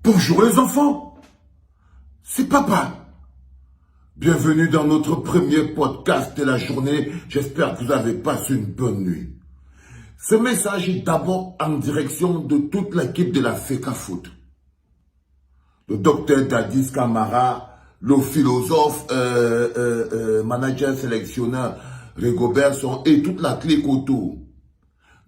Bonjour les enfants, c'est papa. Bienvenue dans notre premier podcast de la journée. J'espère que vous avez passé une bonne nuit. Ce message est d'abord en direction de toute l'équipe de la FECAFOOT. Le docteur Dadis Camara, le philosophe, manager sélectionneur Rigobertson et toute la clique autour.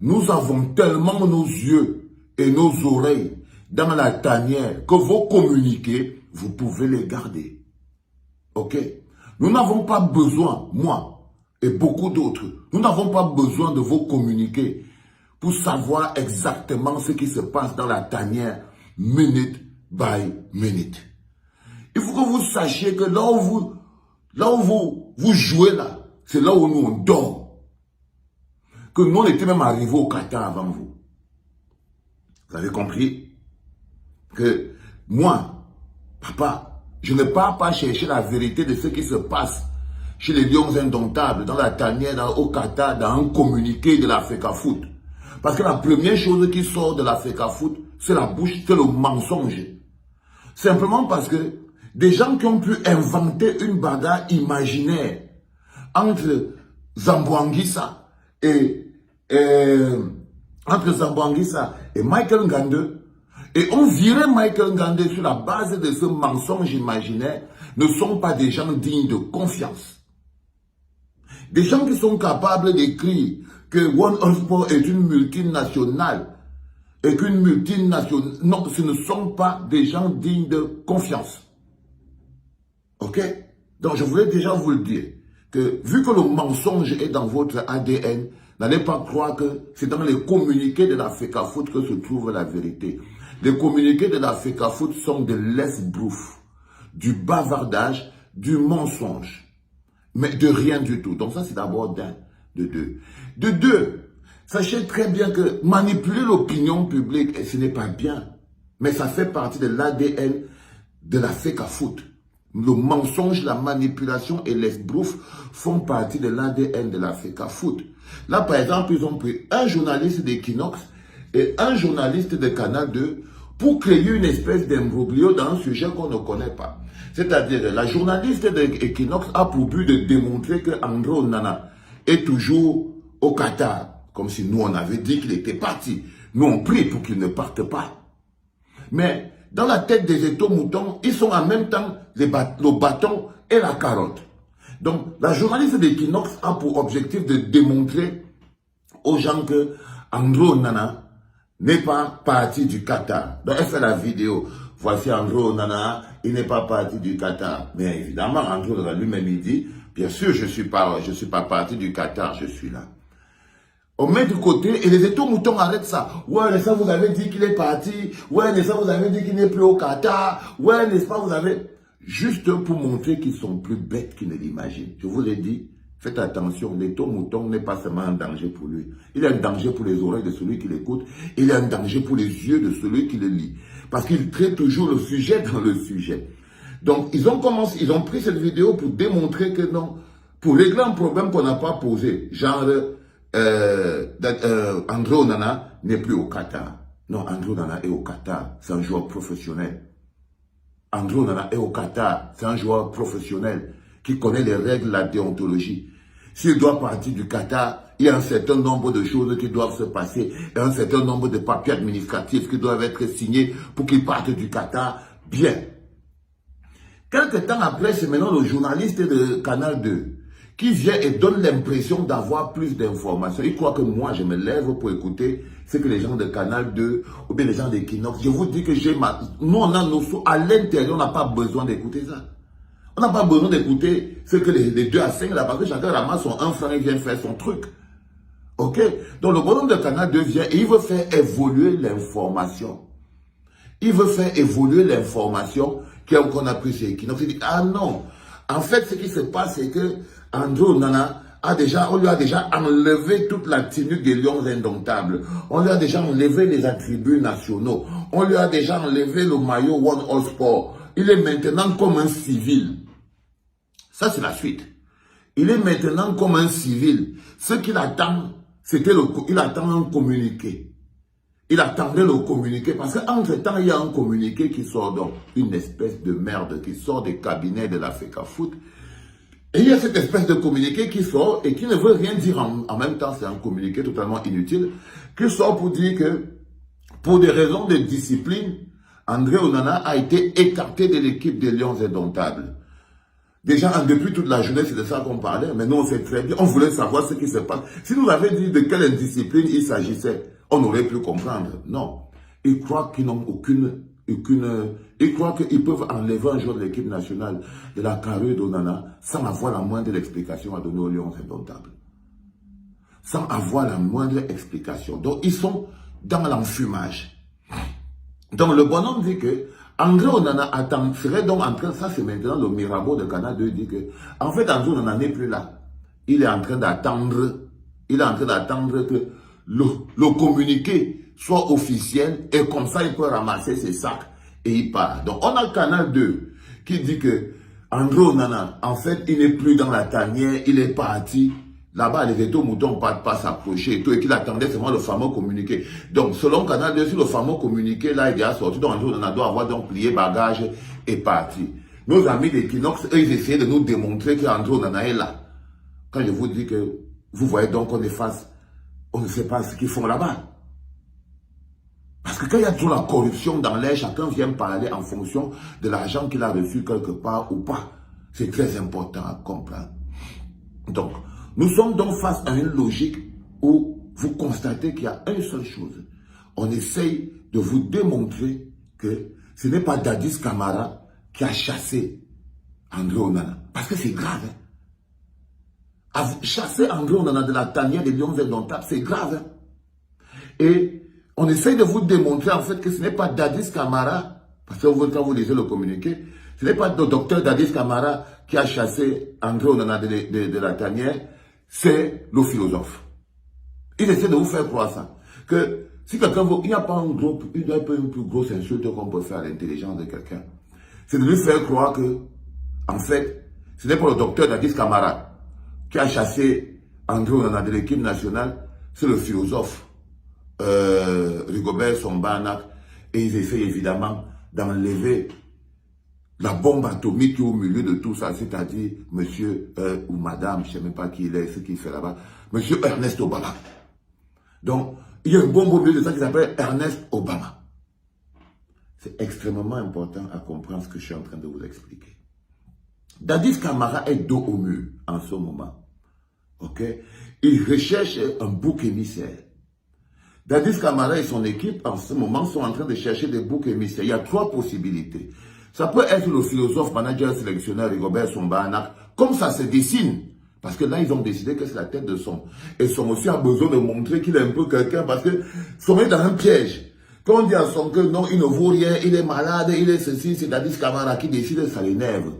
Nous avons tellement nos yeux et nos oreilles dans la tanière que vos communiqués, vous pouvez les garder. Ok? Nous n'avons pas besoin, moi et beaucoup d'autres, nous n'avons pas besoin de vos communiqués pour savoir exactement ce qui se passe dans la tanière minute by minute. Il faut que vous sachiez que là où vous jouez là, c'est là où nous on dort. Que nous on était même arrivés au Qatar avant vous. Vous avez compris? Que moi, papa, je ne pars pas chercher la vérité de ce qui se passe chez les Lions Indomptables, dans la tanière, au Qatar, dans un communiqué de la FECAFOOT. Parce que la première chose qui sort de la FECAFOOT, c'est la bouche, c'est le mensonge. Simplement parce que des gens qui ont pu inventer une bagarre imaginaire entre Zamboanguissa et Michael Ngande, et on virait Michael Ngande sur la base de ce mensonge imaginaire, ne sont pas des gens dignes de confiance. Des gens qui sont capables d'écrire que One All Sport est une multinationale et qu'une multinationale... Non, ce ne sont pas des gens dignes de confiance. Ok? Donc je voulais déjà vous le dire, que vu que le mensonge est dans votre ADN, n'allez pas croire que c'est dans les communiqués de la FECAFOOT que se trouve la vérité. Les communiqués de la FECAFOOT sont de l'esbrouf, du bavardage, du mensonge, mais de rien du tout. Donc ça, c'est d'abord d'un, de deux. De deux, sachez très bien que manipuler l'opinion publique, ce n'est pas bien, mais ça fait partie de l'ADN de la FECAFOOT. Le mensonge, la manipulation et l'esbrouf font partie de l'ADN de la FECAFOOT. Là, par exemple, ils ont pris un journaliste d'Equinox et un journaliste de Canal 2 pour créer une espèce d'imbroglio dans un sujet qu'on ne connaît pas. C'est-à-dire, la journaliste d'Equinox a pour but de démontrer que André Onana est toujours au Qatar, comme si nous on avait dit qu'il était parti. Nous on prie pour qu'il ne parte pas. Mais dans la tête des étaux-moutons, ils sont en même temps le bâton et la carotte. Donc, la journaliste d'Equinox a pour objectif de démontrer aux gens que André Onana n'est pas parti du Qatar. Donc, elle fait la vidéo. Voici André Onana, il n'est pas parti du Qatar. Mais évidemment, André Onana lui-même, il dit, bien sûr, je suis pas parti du Qatar, je suis là. On met de côté et les étaux-moutons arrêtent ça. Ouais, n'est-ce pas, vous avez dit qu'il est parti. Ouais, n'est-ce pas, vous avez dit qu'il n'est plus au Qatar. Ouais, n'est-ce pas, vous avez... Juste pour montrer qu'ils sont plus bêtes qu'ils ne l'imaginent. Je vous l'ai dit, faites attention, l'étau-mouton n'est pas seulement un danger pour lui. Il est un danger pour les oreilles de celui qui l'écoute. Il est un danger pour les yeux de celui qui le lit. Parce qu'il traite toujours le sujet dans le sujet. Donc, ils ont pris cette vidéo pour démontrer que non, pour régler un problème qu'on n'a pas posé, genre... André Onana n'est plus au Qatar. Non, André Onana est au Qatar. C'est un joueur professionnel. André Onana est au Qatar. C'est un joueur professionnel qui connaît les règles de la déontologie. S'il doit partir du Qatar, il y a un certain nombre de choses qui doivent se passer et un certain nombre de papiers administratifs qui doivent être signés pour qu'il parte du Qatar. Bien. Quelque temps après, c'est maintenant le journaliste de Canal 2 qui vient et donne l'impression d'avoir plus d'informations. Il croit que moi, je me lève pour écouter ce que les gens de Canal 2 ou bien les gens d'Equinox. Je vous dis que nous, on a nos sous à l'intérieur, on n'a pas besoin d'écouter ça. On n'a pas besoin d'écouter ce que les 2 à 5 là, parce que chacun ramasse son 1 franc et vient faire son truc. Ok? Donc le bonhomme de Canal 2 vient et il veut faire évoluer l'information. Il veut faire évoluer l'information qu'on a pris chez Equinox. Il dit, ah non. En fait, ce qui se passe, c'est que André Onana on lui a déjà enlevé toute la tenue des Lions Indomptables. On lui a déjà enlevé les attributs nationaux. On lui a déjà enlevé le maillot One All Sport. Il est maintenant comme un civil. Ça, c'est la suite. Il est maintenant comme un civil. Ce qu'il attend, il attend un communiqué. Il attendait le communiqué, parce qu'entre-temps, il y a un communiqué qui sort, donc une espèce de merde qui sort des cabinets de la FECAFOOT. Et il y a cette espèce de communiqué qui sort et qui ne veut rien dire en même temps, c'est un communiqué totalement inutile, qui sort pour dire que, pour des raisons de discipline, André Onana a été écarté de l'équipe des Lions Indomptables. Déjà, depuis toute la journée, c'est de ça qu'on parlait, mais nous, on sait très bien, on voulait savoir ce qui se passe. Si nous avions dit de quelle indiscipline il s'agissait, on aurait pu comprendre. Non. Ils croient qu'ils n'ont ils croient qu'ils peuvent enlever un joueur de l'équipe nationale de la carrure d'Onana sans avoir la moindre explication à donner aux Lions Indomptables. Sans avoir la moindre explication. Donc, ils sont dans l'enfumage. Donc, le bonhomme dit que André Onana serait donc en train, ça c'est maintenant le Mirabeau de Canal 2, dit que, en fait, André Onana n'est plus là. Il est en train d'attendre que le communiqué soit officiel et comme ça il peut ramasser ses sacs et il part. Donc on a Canal 2 qui dit que André Onana, en fait, il n'est plus dans la tanière, il est parti. Là-bas, les vétos-moutons ne partent pas s'approcher et tout, et qu'il attendait seulement le fameux communiqué. Donc, selon Canal 2, sur le fameux communiqué, là, il est sorti. Donc, André Onana doit avoir donc plié bagage et parti. Nos amis d'Equinox, eux, ils essayaient de nous démontrer qu'André Onana est là. Quand je vous dis que vous voyez donc qu'on est face, on ne sait pas ce qu'ils font là-bas. Parce que quand il y a toujours la corruption dans l'air, chacun vient parler en fonction de l'argent qu'il a reçu quelque part ou pas. C'est très important à comprendre. Donc, nous sommes donc face à une logique où vous constatez qu'il y a une seule chose. On essaye de vous démontrer que ce n'est pas Dadis Camara qui a chassé André Onana. Parce que c'est grave. Hein. Chasser André Onana de la tanière des Lions Indomptables, c'est grave. Hein. Et on essaye de vous démontrer en fait que ce n'est pas Dadis Camara, parce que quand vous lisez le communiqué, ce n'est pas le docteur Dadis Camara qui a chassé André Onana de la tanière, c'est le philosophe. Il essaie de vous faire croire ça. Que si quelqu'un veut, il n'y a pas une plus grosse insulte qu'on peut faire à l'intelligence de quelqu'un. C'est de lui faire croire que, en fait, ce n'est pas le docteur Dadis Camara qui a chassé André Onana de l'équipe nationale, c'est le philosophe Rigobert Song-Banak, et ils essaient évidemment d'enlever la bombe atomique qui est au milieu de tout ça, c'est-à-dire monsieur ou madame, je ne sais même pas qui il est, ce qu'il fait là-bas, monsieur Ernest Obama. Donc, il y a une bombe au milieu de ça qui s'appelle Ernest Obama. C'est extrêmement important à comprendre ce que je suis en train de vous expliquer. Dadis Camara est dos au mur en ce moment. Ok? Il recherche un bouc émissaire. Dadis Camara et son équipe, en ce moment, sont en train de chercher des boucs émissaires. Il y a trois possibilités. Ça peut être le philosophe, manager, sélectionneur Rigobert Song-Banak, comme ça se dessine. Parce que là, ils ont décidé que c'est la tête de Son. Et Son aussi a besoin de montrer qu'il est un peu quelqu'un, parce que Son est dans un piège. Quand on dit à Son que non, il ne vaut rien, il est malade, il est ceci, c'est Dadis Camara qui décide, ça l'énerve.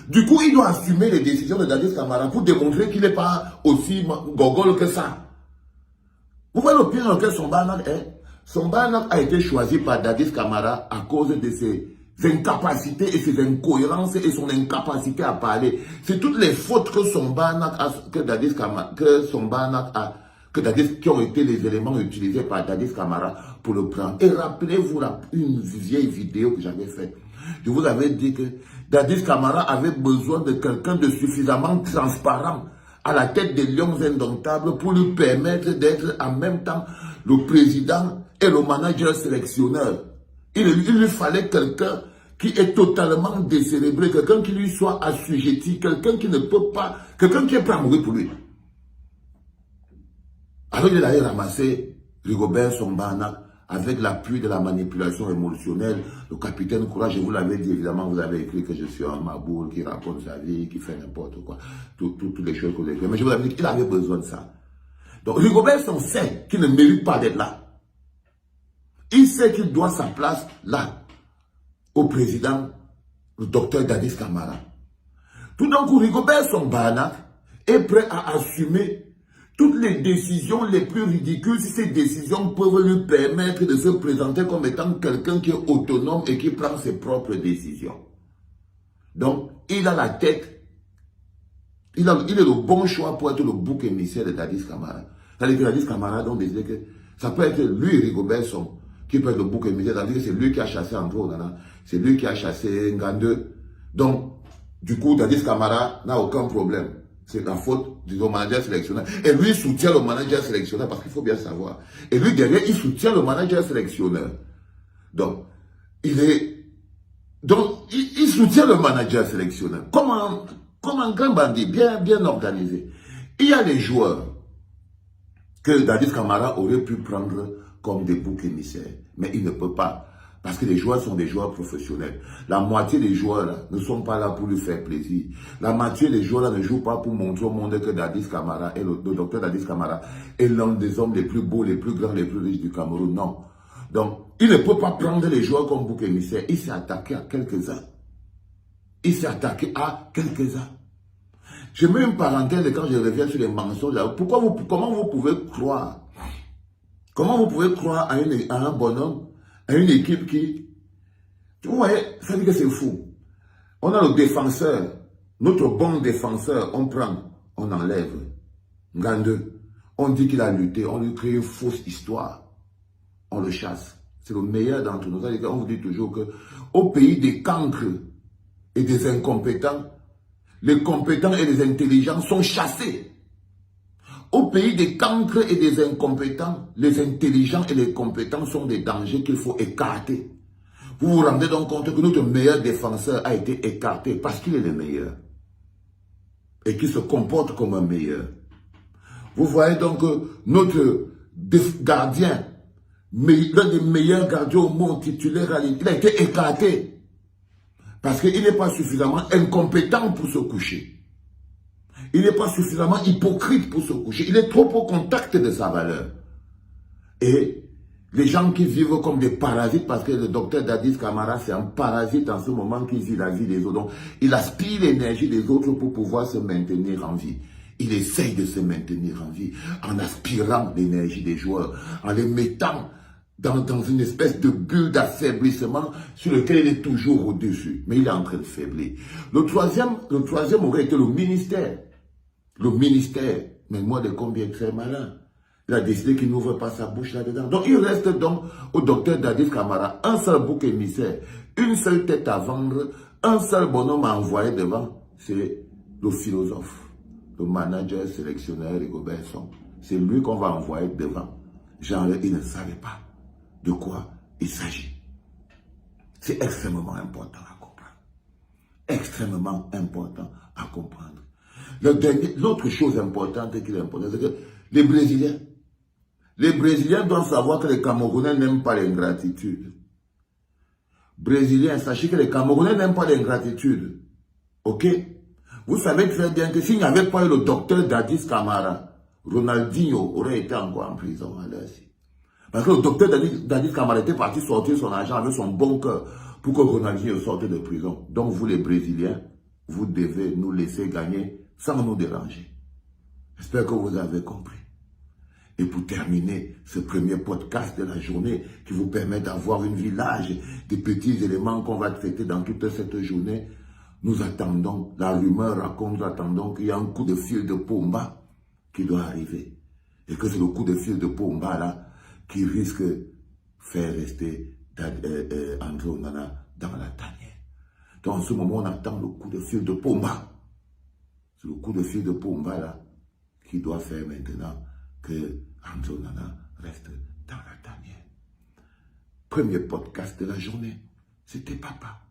Du coup, il doit assumer les décisions de Dadis Camara pour démontrer qu'il n'est pas aussi gogol que ça. Vous voyez le pire dans lequel Song-Banak est? Song-Banak a été choisi par Dadis Camara à cause de ses incapacités et ses incohérences et son incapacité à parler. C'est toutes les fautes que Song-Banak a, qui ont été les éléments utilisés par Dadis Camara pour le prendre. Et rappelez-vous une vieille vidéo que j'avais faite. Je vous avais dit que Dadis Camara avait besoin de quelqu'un de suffisamment transparent à la tête des Lions Indomptables pour lui permettre d'être en même temps le président et le manager sélectionneur. Il lui fallait quelqu'un qui est totalement décérébré, quelqu'un qui lui soit assujetti, quelqu'un qui ne peut pas, quelqu'un qui est prêt à mourir pour lui. Alors il allait ramasser Rigobert Song-Banak avec l'appui de la manipulation émotionnelle. Le capitaine Courage, je vous l'avais dit, évidemment, vous avez écrit que je suis un maboule qui raconte sa vie, qui fait n'importe quoi, toutes les choses que vous avez écrites. Mais je vous avais dit qu'il avait besoin de ça. Donc Rigobert Song sait qu'il ne mérite pas d'être là. Il sait qu'il doit sa place là, au président, le docteur Dadis Camara. Tout d'un coup, Rigobert Song-Banak est prêt à assumer toutes les décisions les plus ridicules si ces décisions peuvent lui permettre de se présenter comme étant quelqu'un qui est autonome et qui prend ses propres décisions. Donc, il a la tête, il est le bon choix pour être le bouc émissaire de Dadis Camara. C'est-à-dire que Dadis Camara donc décidé que ça peut être lui, Rigobert Song, qui peut être le bouc émissaire, tandis que c'est lui qui a chassé André Onana, c'est lui qui a chassé Ngande. Donc, du coup, Dadis Camara n'a aucun problème. C'est la faute du manager sélectionneur. Et lui, il soutient le manager sélectionneur, parce qu'il faut bien savoir. Et lui, derrière, il soutient le manager sélectionneur. Donc, il soutient le manager sélectionneur. Comme un grand bandit, bien organisé. Il y a des joueurs que Dadis Camara aurait pu prendre comme des boucs émissaires. Mais il ne peut pas. Parce que les joueurs sont des joueurs professionnels. La moitié des joueurs là, ne sont pas là pour lui faire plaisir. La moitié des joueurs là, ne jouent pas pour montrer au monde que Dadis Camara et le docteur Dadis Camara est l'un des hommes les plus beaux, les plus grands, les plus riches du Cameroun. Non. Donc, il ne peut pas prendre les joueurs comme boucs émissaires. Il s'est attaqué à quelques-uns. Je mets une parenthèse quand je reviens sur les mensonges là. Comment vous pouvez croire à un bonhomme, à une équipe qui... Vous voyez, ça dit que c'est fou. On a le défenseur, notre bon défenseur, on prend, on enlève. Ngande, on dit qu'il a lutté, on lui crée une fausse histoire. On le chasse. C'est le meilleur d'entre nous. On vous dit toujours que au pays des cancres et des incompétents, les compétents et les intelligents sont chassés. Au pays des cancres et des incompétents, les intelligents et les compétents sont des dangers qu'il faut écarter. Vous vous rendez donc compte que notre meilleur défenseur a été écarté parce qu'il est le meilleur. Et qu'il se comporte comme un meilleur. Vous voyez donc que notre gardien, l'un des meilleurs gardiens au monde titulaire, il a été écarté. Parce qu'il n'est pas suffisamment incompétent pour se coucher. Il n'est pas suffisamment hypocrite pour se coucher. Il est trop au contact de sa valeur. Et les gens qui vivent comme des parasites, parce que le docteur Dadis Camara, c'est un parasite en ce moment qui vit la vie des autres. Donc, il aspire l'énergie des autres pour pouvoir se maintenir en vie. Il essaye de se maintenir en vie en aspirant l'énergie des joueurs, en les mettant dans une espèce de bulle d'affaiblissement sur lequel il est toujours au-dessus. Mais il est en train de faiblir. Le troisième aurait été le ministère. Le ministère, mais moi de combien très malin. Il a décidé qu'il n'ouvre pas sa bouche là-dedans. Donc il reste donc au docteur Dadis Camara un seul bouc émissaire, une seule tête à vendre, un seul bonhomme à envoyer devant, c'est le philosophe, le manager sélectionneur Rigobert Song. C'est lui qu'on va envoyer devant. Genre, il ne savait pas de quoi il s'agit. C'est extrêmement important à comprendre. Extrêmement important à comprendre. L'autre chose importante qu'il est important, c'est que les Brésiliens doivent savoir que les Camerounais n'aiment pas l'ingratitude. Brésiliens, sachez que les Camerounais n'aiment pas l'ingratitude. Ok? Vous savez très bien que s'il n'y avait pas eu le docteur Dadis Camara, Ronaldinho aurait été encore en prison à l'heure-ci. Parce que le docteur Dadis Camara était parti sortir son argent avec son bon cœur pour que Ronaldinho sorte de prison. Donc vous les Brésiliens, vous devez nous laisser gagner sans nous déranger. J'espère que vous avez compris. Et pour terminer ce premier podcast de la journée qui vous permet d'avoir une village des petits éléments qu'on va traiter dans toute cette journée, nous attendons, la rumeur raconte, nous attendons qu'il y a un coup de fil de Pomba qui doit arriver. Et que c'est le coup de fil de Pomba là qui risque de faire rester André Onana dans la tanière. Donc en ce moment, on attend le coup de fil de Pomba. C'est le coup de fil de Pomba là qui doit faire maintenant que André Onana reste dans la tanière. Premier podcast de la journée, c'était papa.